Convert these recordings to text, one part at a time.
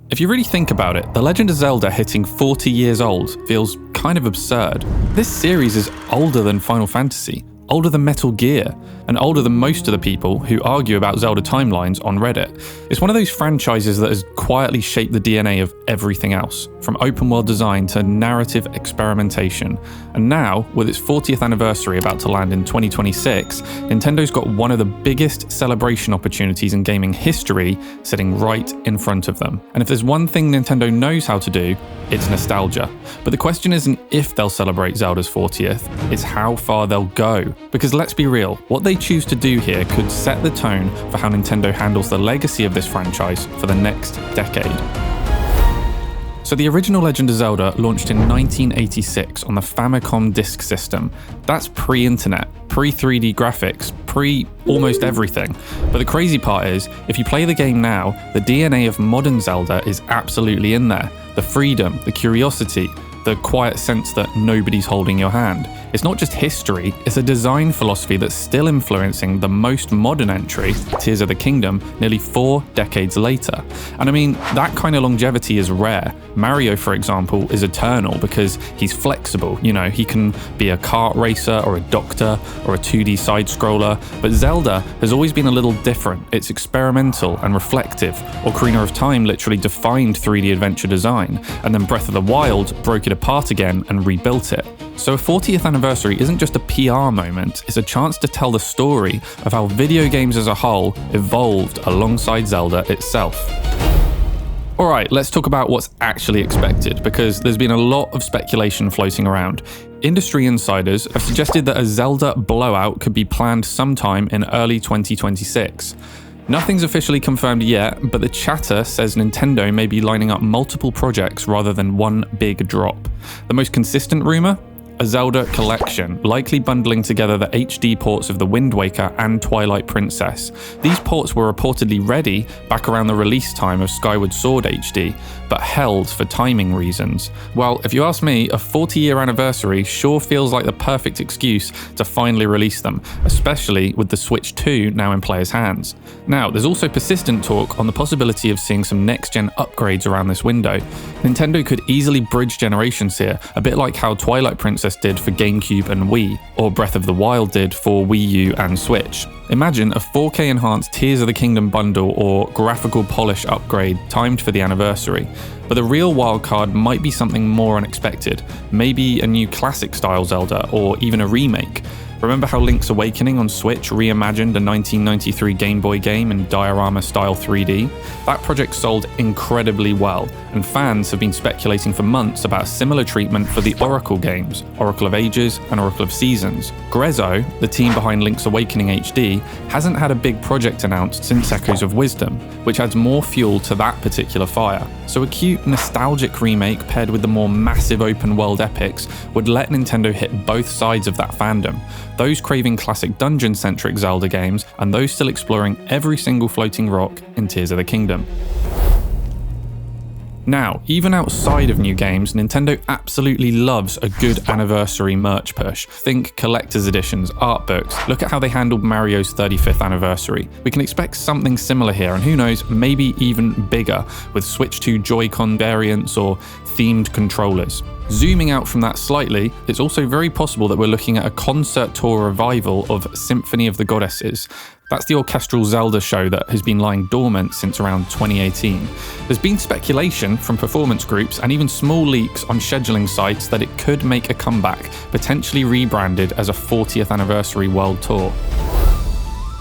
If you really think about it, The Legend of Zelda hitting 40 years old feels kind of absurd. This series is older than Final Fantasy, older than Metal Gear, and older than most of the people who argue about Zelda timelines on Reddit. It's one of those franchises that has quietly shaped the DNA of everything else, from open world design to narrative experimentation. And now, with its 40th anniversary about to land in 2026, Nintendo's got one of the biggest celebration opportunities in gaming history sitting right in front of them. And if there's one thing Nintendo knows how to do, it's nostalgia. But the question isn't if they'll celebrate Zelda's 40th, it's how far they'll go. Because let's be real, what they choose to do here could set the tone for how Nintendo handles the legacy of this franchise for the next decade. So the original Legend of Zelda launched in 1986 on the Famicom Disk System. That's pre-internet, pre-3D graphics, pre-almost everything. But the crazy part is, if you play the game now, the DNA of modern Zelda is absolutely in there. The freedom, the curiosity, the quiet sense that nobody's holding your hand. It's not just history, it's a design philosophy that's still influencing the most modern entry, Tears of the Kingdom, nearly 4 decades later. And I mean, that kind of longevity is rare. Mario, for example, is eternal because he's flexible. You know, he can be a kart racer or a doctor or a 2D side-scroller, but Zelda has always been a little different. It's experimental and reflective. Ocarina of Time literally defined 3D adventure design, and then Breath of the Wild broke it apart again and rebuilt it. So a 40th anniversary isn't just a PR moment, it's a chance to tell the story of how video games as a whole evolved alongside Zelda itself. Alright, let's talk about what's actually expected, because there's been a lot of speculation floating around. Industry insiders have suggested that a Zelda blowout could be planned sometime in early 2026. Nothing's officially confirmed yet, but the chatter says Nintendo may be lining up multiple projects rather than one big drop. The most consistent rumour? A Zelda collection, likely bundling together the HD ports of the Wind Waker and Twilight Princess. These ports were reportedly ready back around the release time of Skyward Sword HD, but held for timing reasons. Well, if you ask me, a 40-year anniversary sure feels like the perfect excuse to finally release them, especially with the Switch 2 now in players' hands. Now, there's also persistent talk on the possibility of seeing some next-gen upgrades around this window. Nintendo could easily bridge generations here, a bit like how Twilight Princess did for GameCube and Wii, or Breath of the Wild did for Wii U and Switch. Imagine a 4K enhanced Tears of the Kingdom bundle or graphical polish upgrade timed for the anniversary. But the real wildcard might be something more unexpected, maybe a new classic style Zelda or even a remake. Remember how Link's Awakening on Switch reimagined a 1993 Game Boy game in diorama-style 3D? That project sold incredibly well, and fans have been speculating for months about a similar treatment for the Oracle games, Oracle of Ages and Oracle of Seasons. Grezzo, the team behind Link's Awakening HD, hasn't had a big project announced since Echoes of Wisdom, which adds more fuel to that particular fire. So a cute, nostalgic remake paired with the more massive open-world epics would let Nintendo hit both sides of that fandom. Those craving classic dungeon-centric Zelda games, and those still exploring every single floating rock in Tears of the Kingdom. Now, even outside of new games, Nintendo absolutely loves a good anniversary merch push. Think collector's editions, art books. Look at how they handled Mario's 35th anniversary. We can expect something similar here, and who knows, maybe even bigger, with Switch 2 Joy-Con variants or themed controllers. Zooming out from that slightly, it's also very possible that we're looking at a concert tour revival of Symphony of the Goddesses. That's the orchestral Zelda show that has been lying dormant since around 2018. There's been speculation from performance groups and even small leaks on scheduling sites that it could make a comeback, potentially rebranded as a 40th anniversary world tour.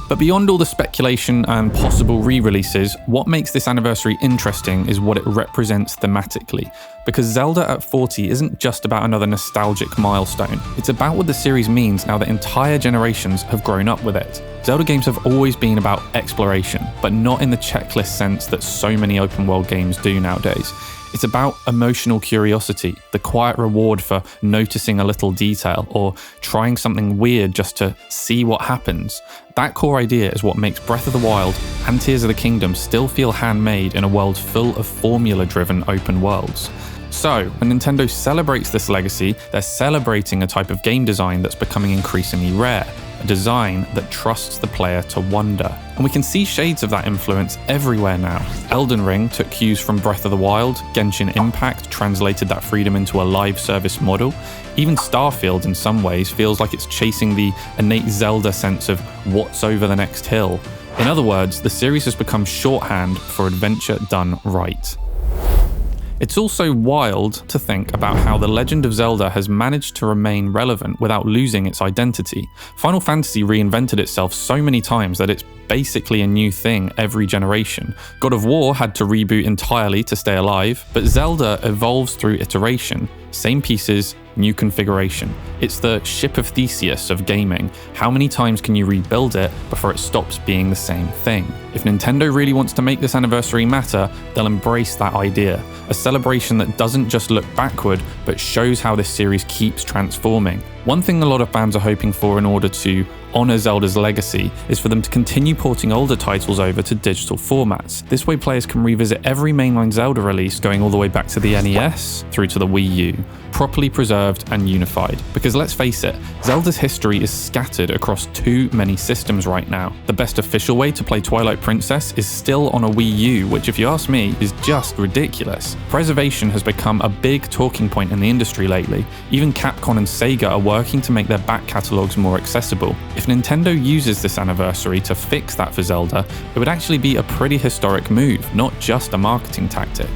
But beyond all the speculation and possible re-releases, what makes this anniversary interesting is what it represents thematically. Because Zelda at 40 isn't just about another nostalgic milestone, it's about what the series means now that entire generations have grown up with it. Zelda games have always been about exploration, but not in the checklist sense that so many open world games do nowadays. It's about emotional curiosity, the quiet reward for noticing a little detail or trying something weird just to see what happens. That core idea is what makes Breath of the Wild and Tears of the Kingdom still feel handmade in a world full of formula-driven open worlds. So, when Nintendo celebrates this legacy, they're celebrating a type of game design that's becoming increasingly rare. a design that trusts the player to wonder. And we can see shades of that influence everywhere now. Elden Ring took cues from Breath of the Wild, Genshin Impact translated that freedom into a live service model. Even Starfield in some ways feels like it's chasing the innate Zelda sense of what's over the next hill. In other words, the series has become shorthand for adventure done right. It's also wild to think about how The Legend of Zelda has managed to remain relevant without losing its identity. Final Fantasy reinvented itself so many times that it's basically a new thing every generation. God of War had to reboot entirely to stay alive, but Zelda evolves through iteration. Same pieces, new configuration. It's the ship of Theseus of gaming. How many times can you rebuild it before it stops being the same thing? If Nintendo really wants to make this anniversary matter, they'll embrace that idea. A celebration that doesn't just look backward, but shows how this series keeps transforming. One thing a lot of fans are hoping for in order to honour Zelda's legacy is for them to continue porting older titles over to digital formats. This way players can revisit every mainline Zelda release going all the way back to the NES through to the Wii U, properly preserved and unified. Because let's face it, Zelda's history is scattered across too many systems right now. The best official way to play Twilight Princess is still on a Wii U, which if you ask me is just ridiculous. Preservation has become a big talking point in the industry lately. Even Capcom and Sega are working to make their back catalogues more accessible. If Nintendo uses this anniversary to fix that for Zelda, it would actually be a pretty historic move, not just a marketing tactic.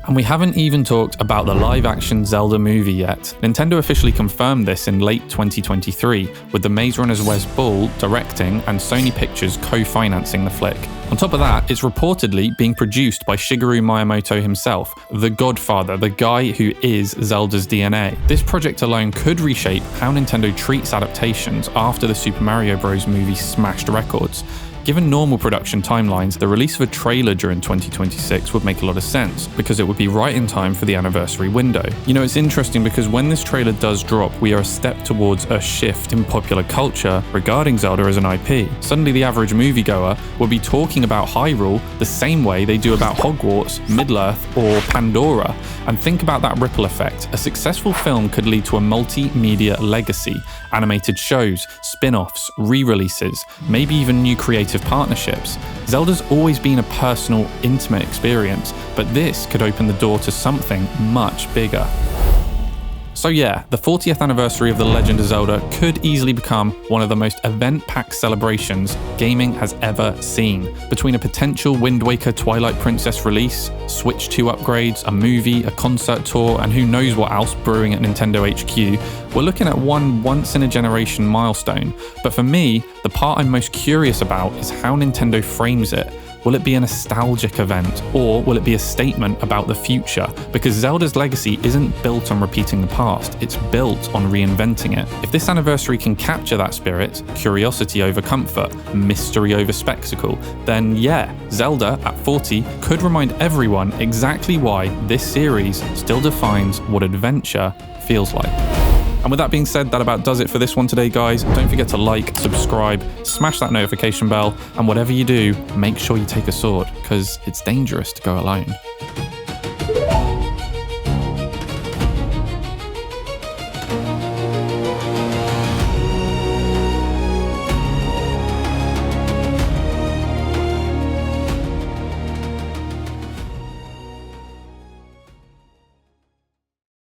And we haven't even talked about the live-action Zelda movie yet. Nintendo officially confirmed this in late 2023, with the Maze Runner's Wes Ball directing and Sony Pictures co-financing the flick. On top of that, it's reportedly being produced by Shigeru Miyamoto himself, the godfather, the guy who is Zelda's DNA. This project alone could reshape how Nintendo treats adaptations after the Super Mario Bros. Movie smashed records. Given normal production timelines, the release of a trailer during 2026 would make a lot of sense, because it would be right in time for the anniversary window. You know, it's interesting because when this trailer does drop, we are a step towards a shift in popular culture regarding Zelda as an IP. Suddenly the average moviegoer will be talking about Hyrule the same way they do about Hogwarts, Middle-earth, or Pandora. And think about that ripple effect. A successful film could lead to a multimedia legacy, animated shows, spin-offs, re-releases, maybe even new creative partnerships. Zelda's always been a personal, intimate experience, but this could open the door to something much bigger. So yeah, the 40th anniversary of The Legend of Zelda could easily become one of the most event-packed celebrations gaming has ever seen. Between a potential Wind Waker Twilight Princess release, Switch 2 upgrades, a movie, a concert tour, and who knows what else brewing at Nintendo HQ, we're looking at one once-in-a-generation milestone. But for me, the part I'm most curious about is how Nintendo frames it. Will it be a nostalgic event, or will it be a statement about the future? Because Zelda's legacy isn't built on repeating the past, it's built on reinventing it. If this anniversary can capture that spirit, curiosity over comfort, mystery over spectacle, then yeah, Zelda at 40 could remind everyone exactly why this series still defines what adventure feels like. And with that being said, that about does it for this one today, guys. Don't forget to like, subscribe, smash that notification bell, and whatever you do, make sure you take a sword, because it's dangerous to go alone.